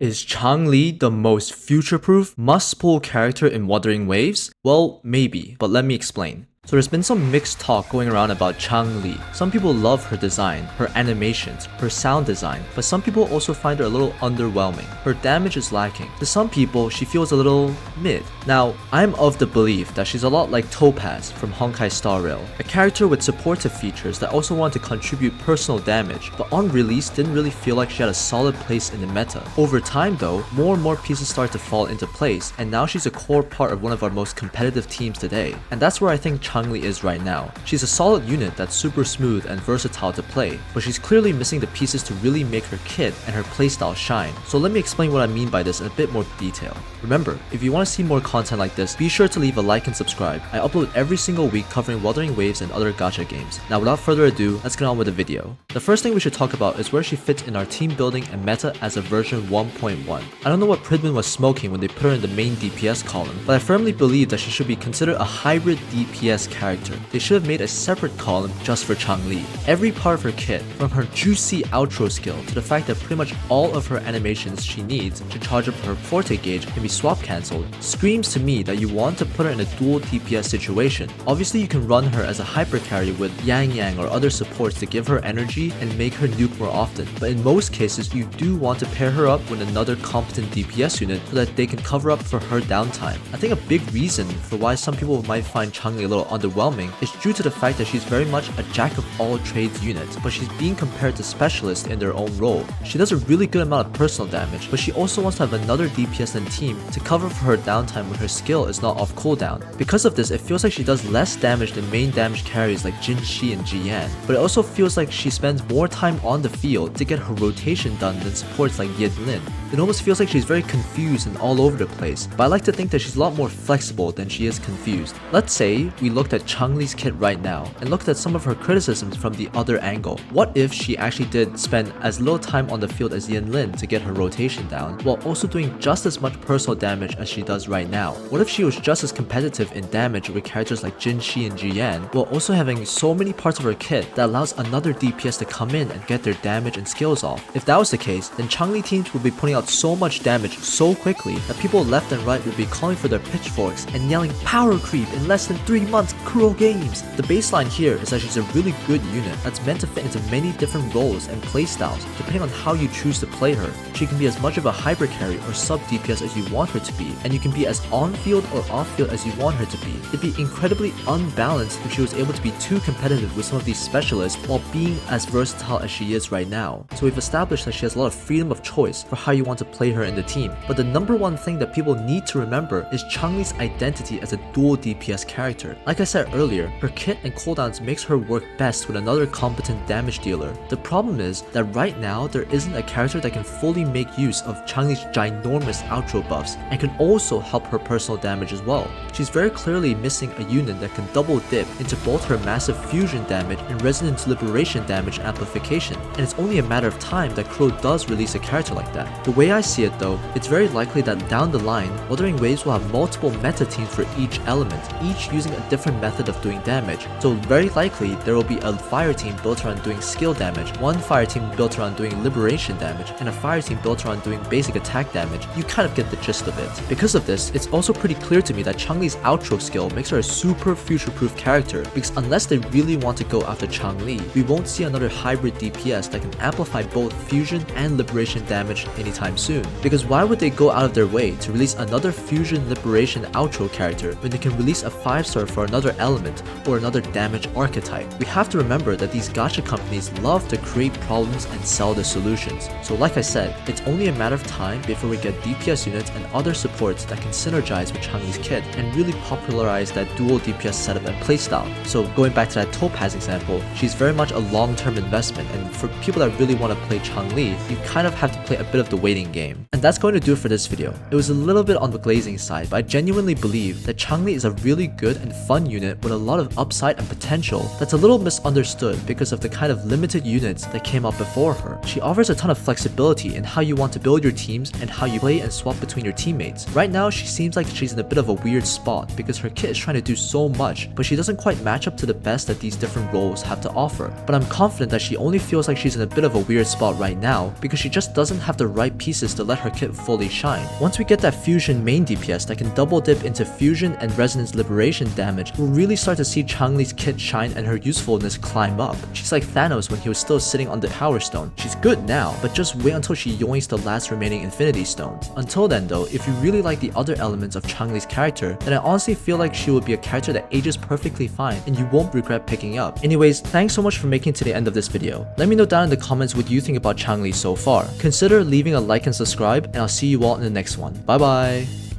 Is Changli the most future-proof, must-pull character in Wuthering Waves? Well, maybe, but let me explain. So there's been some mixed talk going around about Changli. Some people love her design, her animations, her sound design, but some people also find her a little underwhelming. Her damage is lacking. To some people, she feels a little mid. Now, I'm of the belief that she's a lot like Topaz from Honkai Star Rail, a character with supportive features that also wanted to contribute personal damage, but on release didn't really feel like she had a solid place in the meta. Over time though, more and more pieces start to fall into place, and now she's a core part of one of our most competitive teams today. And that's where I think Changli is right now. She's a solid unit that's super smooth and versatile to play, but she's clearly missing the pieces to really make her kit and her playstyle shine. So let me explain what I mean by this in a bit more detail. Remember, if you want to see more content like this, be sure to leave a like and subscribe. I upload every single week covering Wuthering Waves and other gacha games. Now without further ado, let's get on with the video. The first thing we should talk about is where she fits in our team building and meta as a version 1.1. I don't know what Pridman was smoking when they put her in the main DPS column, but I firmly believe that she should be considered a hybrid DPS character. They should have made a separate column just for Changli. Every part of her kit, from her juicy outro skill to the fact that pretty much all of her animations she needs to charge up her forte gauge can be swap cancelled, screams to me that you want to put her in a dual DPS situation. Obviously you can run her as a hyper carry with Yang Yang or other supports to give her energy and make her nuke more often, but in most cases you do want to pair her up with another competent DPS unit so that they can cover up for her downtime. I think a big reason for why some people might find Changli a little underwhelming is due to the fact that she's very much a jack of all trades unit, but she's being compared to specialists in their own role. She does a really good amount of personal damage, but she also wants to have another DPS and team to cover for her downtime when her skill is not off cooldown. Because of this, it feels like she does less damage than main damage carries like Jinshi and Jian, but it also feels like she spends more time on the field to get her rotation done than supports like Yinlin. It almost feels like she's very confused and all over the place, but I like to think that she's a lot more flexible than she is confused. Let's say we looked at Changli's kit right now and looked at some of her criticisms from the other angle. What if she actually did spend as little time on the field as Yinlin to get her rotation down, while also doing just as much personal damage as she does right now? What if she was just as competitive in damage with characters like Jinshi and Jian, while also having so many parts of her kit that allows another DPS to come in and get their damage and skills off? If that was the case, then Changli teams would be putting out so much damage so quickly that people left and right would be calling for their pitchforks and yelling power creep in less than 3 months, cruel games. The baseline here is that she's a really good unit that's meant to fit into many different roles and playstyles depending on how you choose to play her. She can be as much of a hyper carry or sub DPS as you want her to be, and you can be as on field or off field as you want her to be. It'd be incredibly unbalanced if she was able to be too competitive with some of these specialists while being as versatile as she is right now. So we've established that she has a lot of freedom of choice for how you want to play her in the team, but the number one thing that people need to remember is Changli's identity as a dual DPS character. Like I said earlier, her kit and cooldowns makes her work best with another competent damage dealer. The problem is that right now there isn't a character that can fully make use of Changli's ginormous outro buffs and can also help her personal damage as well. She's very clearly missing a unit that can double dip into both her massive fusion damage and resonance liberation damage amplification, and it's only a matter of time that Crow does release a character like that. The way I see it though, it's very likely that down the line, Wuthering Waves will have multiple meta teams for each element, each using a different method of doing damage. So very likely there will be a fire team built around doing skill damage, one fire team built around doing liberation damage, and a fire team built around doing basic attack damage. You kind of get the gist of it. Because of this, it's also pretty clear to me that Changli's outro skill makes her a super future-proof character, because unless they really want to go after Changli, we won't see another hybrid DPS that can amplify both fusion and liberation damage anytime soon. Because why would they go out of their way to release another fusion liberation outro character when they can release a 5-star for another element or another damage archetype? We have to remember that these gacha companies love to create problems and sell the solutions. So like I said, it's only a matter of time before we get DPS units and other supports that can synergize with Changli's kit and really popularize that dual DPS setup and playstyle. So going back to that Topaz example, she's very much a long-term investment, and for people that really want to play Changli, you kind of have to play a bit of the waiting game. And that's going to do it for this video. It was a little bit on the glazing side, but I genuinely believe that Changli is a really good and fun unit with a lot of upside and potential that's a little misunderstood because of the kind of limited units that came out before her. She offers a ton of flexibility in how you want to build your teams and how you play and swap between your teammates. Right now, she seems like she's in a bit of a weird spot because her kit is trying to do so much, but she doesn't quite match up to the best that these different roles have to offer. But I'm confident that she only feels like she's in a bit of a weird spot right now because she just doesn't have the right pieces to let her kit fully shine. Once we get that fusion main DPS that can double dip into fusion and resonance liberation damage, we'll really start to see Changli's kit shine and her usefulness climb up. She's like Thanos when he was still sitting on the Power Stone. She's good now, but just wait until she yoinks the last remaining Infinity Stones. Until then though, if you really like the other elements of Changli's character, then I honestly feel like she would be a character that ages perfectly fine and you won't regret picking up. Anyways, thanks so much for making it to the end of this video. Let me know down in the comments what you think about Changli so far. Consider leaving a like and subscribe, and I'll see you all in the next one. Bye bye!